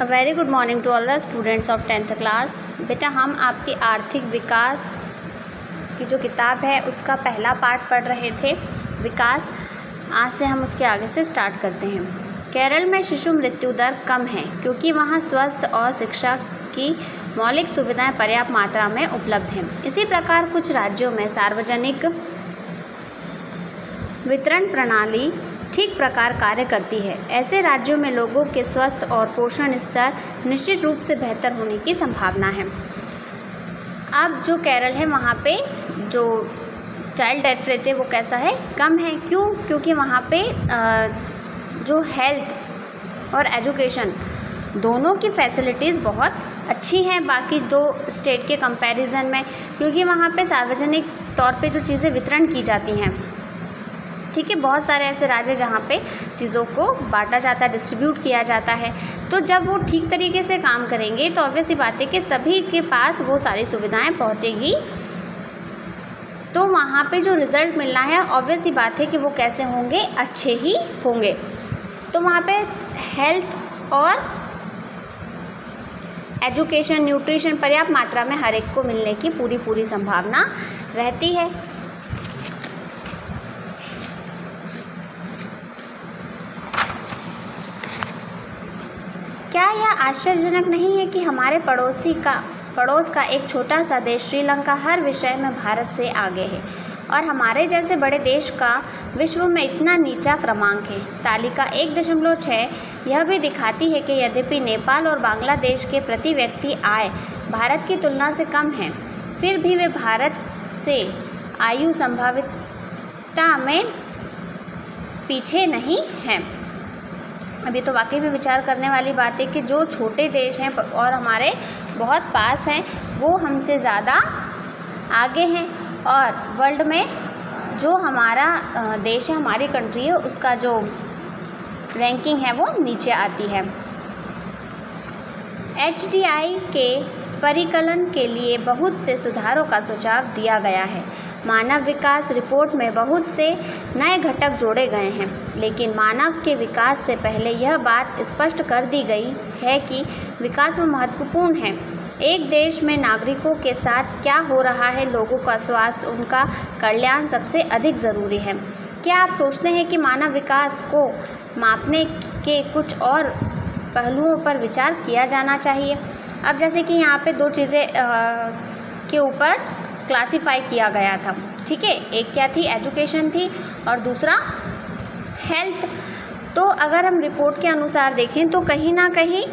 A very good morning to all the students of 10th class. बेटा, हम आपकी आर्थिक विकास की जो किताब है उसका पहला पार्ट पढ़ रहे थे, विकास। आज से हम उसके आगे से स्टार्ट करते हैं। केरल में शिशु मृत्यु दर कम है क्योंकि वहाँ स्वास्थ्य और शिक्षा की मौलिक सुविधाएं पर्याप्त मात्रा में उपलब्ध हैं। इसी प्रकार कुछ राज्यों में सार्वजनिक वितरण प्रणाली ठीक प्रकार कार्य करती है। ऐसे राज्यों में लोगों के स्वास्थ्य और पोषण स्तर निश्चित रूप से बेहतर होने की संभावना है। अब जो केरल है वहाँ पे जो चाइल्ड डेथ रेट है वो कैसा है, कम है। क्यों? क्योंकि वहाँ पे जो हेल्थ और एजुकेशन दोनों की फैसिलिटीज़ बहुत अच्छी हैं बाकी दो स्टेट के कंपैरिजन में, क्योंकि वहाँ पे सार्वजनिक तौर पे जो चीज़ें वितरण की जाती हैं, ठीक है। बहुत सारे ऐसे राज्य जहाँ पे चीज़ों को बांटा जाता है, डिस्ट्रीब्यूट किया जाता है। तो जब वो ठीक तरीके से काम करेंगे तो ऑब्वियस सी बात है कि सभी के पास वो सारी सुविधाएं पहुँचेगी, तो वहाँ पे जो रिज़ल्ट मिलना है ऑब्वियस सी बात है कि वो कैसे होंगे, अच्छे ही होंगे। तो वहाँ पे हेल्थ और एजुकेशन, न्यूट्रिशन पर्याप्त मात्रा में हर एक को मिलने की पूरी संभावना रहती है। क्या यह आश्चर्यजनक नहीं है कि हमारे पड़ोस का एक छोटा सा देश श्रीलंका हर विषय में भारत से आगे है और हमारे जैसे बड़े देश का विश्व में इतना नीचा क्रमांक है। तालिका 1.6 यह भी दिखाती है कि यद्यपि नेपाल और बांग्लादेश के प्रति व्यक्ति आय भारत की तुलना से कम है, फिर भी वे भारत से आयु संभावितता में पीछे नहीं हैं। अभी तो वाकई में विचार करने वाली बात है कि जो छोटे देश हैं और हमारे बहुत पास हैं वो हमसे ज़्यादा आगे हैं, और वर्ल्ड में जो हमारा देश है, हमारी कंट्री है, उसका जो रैंकिंग है वो नीचे आती है। HDI के परिकलन के लिए बहुत से सुधारों का सुझाव दिया गया है। मानव विकास रिपोर्ट में बहुत से नए घटक जोड़े गए हैं, लेकिन मानव के विकास से पहले यह बात स्पष्ट कर दी गई है कि विकास में महत्वपूर्ण है एक देश में नागरिकों के साथ क्या हो रहा है, लोगों का स्वास्थ्य, उनका कल्याण सबसे अधिक ज़रूरी है। क्या आप सोचते हैं कि मानव विकास को मापने के कुछ और पहलुओं पर विचार किया जाना चाहिए? अब जैसे कि यहाँ पे दो चीज़ें के ऊपर क्लासिफाई किया गया था, ठीक है। एक क्या थी, एजुकेशन थी, और दूसरा हेल्थ। तो अगर हम रिपोर्ट के अनुसार देखें तो कहीं ना कहीं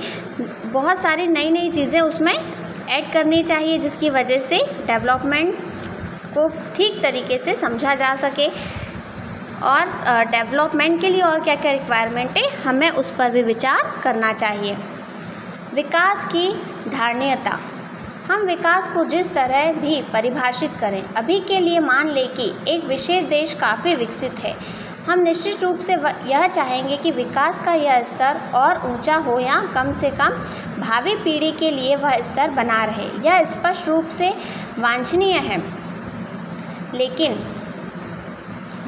बहुत सारी नई चीज़ें उसमें ऐड करनी चाहिए, जिसकी वजह से डेवलपमेंट को ठीक तरीके से समझा जा सके, और डेवलपमेंट के लिए और क्या क्या रिक्वायरमेंट है हमें उस पर भी विचार करना चाहिए। विकास की धारणीयता। हम विकास को जिस तरह भी परिभाषित करें, अभी के लिए मान लें कि एक विशेष देश काफ़ी विकसित है, हम निश्चित रूप से यह चाहेंगे कि विकास का यह स्तर और ऊंचा हो या कम से कम भावी पीढ़ी के लिए वह स्तर बना रहे। यह स्पष्ट रूप से वांछनीय है, लेकिन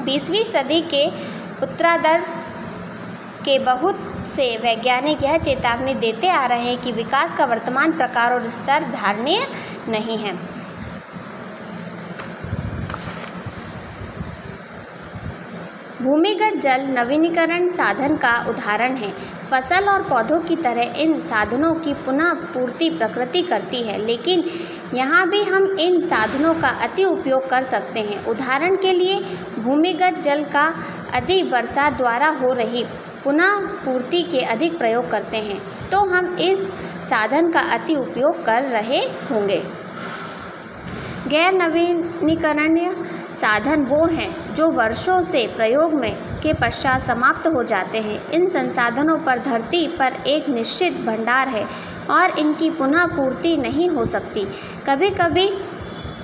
20वीं सदी के उत्तरार्ध के बहुत से वैज्ञानिक यह चेतावनी देते आ रहे हैं कि विकास का वर्तमान प्रकार और स्तर धारणीय नहीं है। भूमिगत जल नवीनीकरण साधन का उदाहरण है। फसल और पौधों की तरह इन साधनों की पुनः पूर्ति प्रकृति करती है, लेकिन यहाँ भी हम इन साधनों का अति उपयोग कर सकते हैं। उदाहरण के लिए भूमिगत जल का अधिक बरसात द्वारा हो रही पुनः पूर्ति के अधिक प्रयोग करते हैं, तो हम इस साधन का अति उपयोग कर रहे होंगे। गैर नवीनीकरणीय साधन वो हैं जो वर्षों से प्रयोग में के पश्चात समाप्त हो जाते हैं। इन संसाधनों पर धरती पर एक निश्चित भंडार है और इनकी पुनः पूर्ति नहीं हो सकती। कभी कभी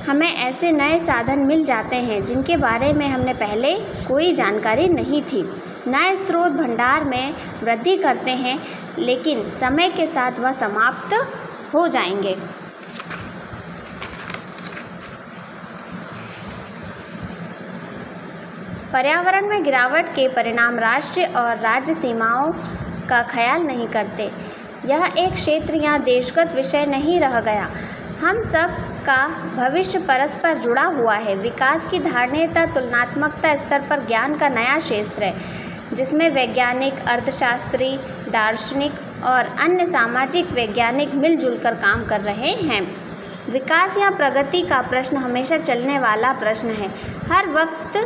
हमें ऐसे नए साधन मिल जाते हैं जिनके बारे में हमने पहले कोई जानकारी नहीं थी। नए स्रोत भंडार में वृद्धि करते हैं, लेकिन समय के साथ वह समाप्त हो जाएंगे। पर्यावरण में गिरावट के परिणाम राष्ट्रीय और राज्य सीमाओं का ख्याल नहीं करते। यह एक क्षेत्र या देशगत विषय नहीं रह गया। हम सब का भविष्य परस्पर जुड़ा हुआ है। विकास की धारणीयता तुलनात्मकता स्तर पर ज्ञान का नया क्षेत्र है, जिसमें वैज्ञानिक, अर्थशास्त्री, दार्शनिक और अन्य सामाजिक वैज्ञानिक मिलजुल कर काम कर रहे हैं। विकास या प्रगति का प्रश्न हमेशा चलने वाला प्रश्न है। हर वक्त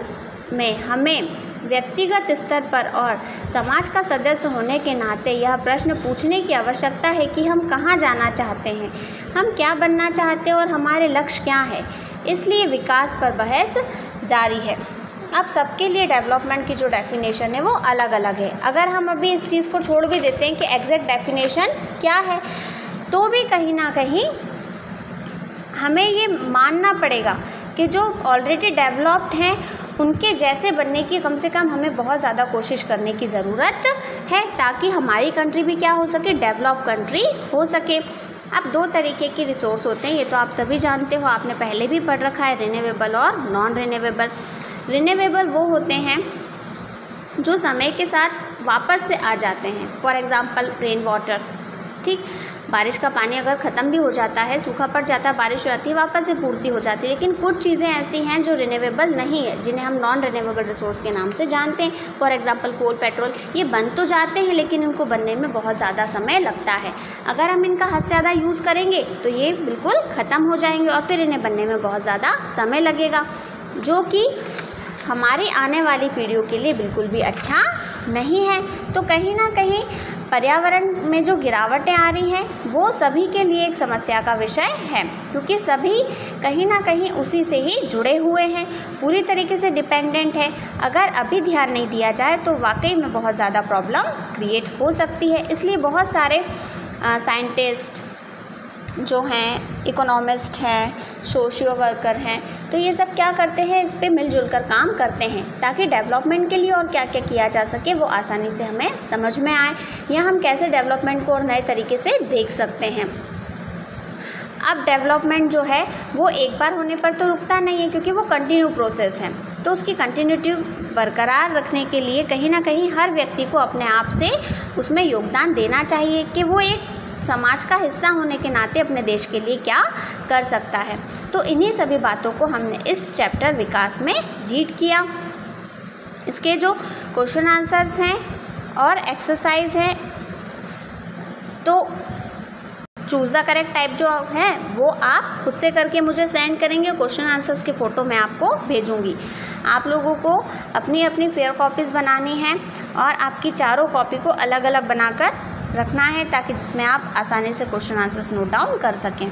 में हमें व्यक्तिगत स्तर पर और समाज का सदस्य होने के नाते यह प्रश्न पूछने की आवश्यकता है कि हम कहाँ जाना चाहते हैं, हम क्या बनना चाहते हैं और हमारे लक्ष्य क्या है। इसलिए विकास पर बहस जारी है। अब सबके लिए डेवलपमेंट की जो डेफिनेशन है वो अलग अलग है। अगर हम अभी इस चीज़ को छोड़ भी देते हैं कि एग्जैक्ट डेफिनेशन क्या है, तो भी कहीं ना कहीं हमें ये मानना पड़ेगा कि जो ऑलरेडी डेवलप्ड हैं उनके जैसे बनने की कम से कम हमें बहुत ज़्यादा कोशिश करने की ज़रूरत है, ताकि हमारी कंट्री भी क्या हो सके, डेवलप कंट्री हो सके। अब दो तरीके के रिसोर्स होते हैं, ये तो आप सभी जानते हो, आपने पहले भी पढ़ रखा है, रिन्यूएबल और नॉन रिन्यूएबल। रिन्यूएबल वो होते हैं जो समय के साथ वापस से आ जाते हैं। फॉर एग्ज़ाम्पल रेन वाटर, ठीक, बारिश का पानी अगर ख़त्म भी हो जाता है, सूखा पड़ जाता है, बारिश हो जाती है, वापस से पूर्ति हो जाती है। लेकिन कुछ चीज़ें ऐसी हैं जो रिन्यूएबल नहीं है, जिन्हें हम नॉन रिन्यूएबल रिसोर्स के नाम से जानते हैं। फॉर एग्जांपल कोल, पेट्रोल, ये बन तो जाते हैं लेकिन इनको बनने में बहुत ज़्यादा समय लगता है। अगर हम इनका हद से ज़्यादा यूज़ करेंगे तो ये बिल्कुल ख़त्म हो जाएंगे और फिर इन्हें बनने में बहुत ज़्यादा समय लगेगा, जो कि हमारी आने वाली पीढ़ियों के लिए बिल्कुल भी अच्छा नहीं है। तो कहीं ना कहीं पर्यावरण में जो गिरावटें आ रही हैं वो सभी के लिए एक समस्या का विषय है, क्योंकि सभी कहीं ना कहीं उसी से ही जुड़े हुए हैं, पूरी तरीके से डिपेंडेंट है। अगर अभी ध्यान नहीं दिया जाए तो वाकई में बहुत ज़्यादा प्रॉब्लम क्रिएट हो सकती है। इसलिए बहुत सारे साइंटिस्ट जो हैं, इकोनॉमिस्ट हैं, सोशियो वर्कर हैं, तो ये सब क्या करते हैं, इस पे मिलजुल कर काम करते हैं ताकि डेवलपमेंट के लिए और क्या क्या किया जा सके वो आसानी से हमें समझ में आए, या हम कैसे डेवलपमेंट को और नए तरीके से देख सकते हैं। अब डेवलपमेंट जो है वो एक बार होने पर तो रुकता नहीं है, क्योंकि वो कंटिन्यू प्रोसेस है। तो उसकी कंटिन्यूटी बरकरार रखने के लिए कहीं ना कहीं हर व्यक्ति को अपने आप से उसमें योगदान देना चाहिए कि वो एक समाज का हिस्सा होने के नाते अपने देश के लिए क्या कर सकता है। तो इन्हीं सभी बातों को हमने इस चैप्टर विकास में रीड किया। इसके जो क्वेश्चन आंसर्स हैं और एक्सरसाइज है, तो चूज़ द करेक्ट टाइप जो है वो आप खुद से करके मुझे सेंड करेंगे। क्वेश्चन आंसर्स की फ़ोटो मैं आपको भेजूंगी। आप लोगों को अपनी अपनी फेयर कॉपीज़ बनानी है और आपकी चारों कॉपी को अलग अलग बनाकर रखना है, ताकि जिसमें आप आसानी से क्वेश्चन आंसर्स नोट डाउन कर सकें।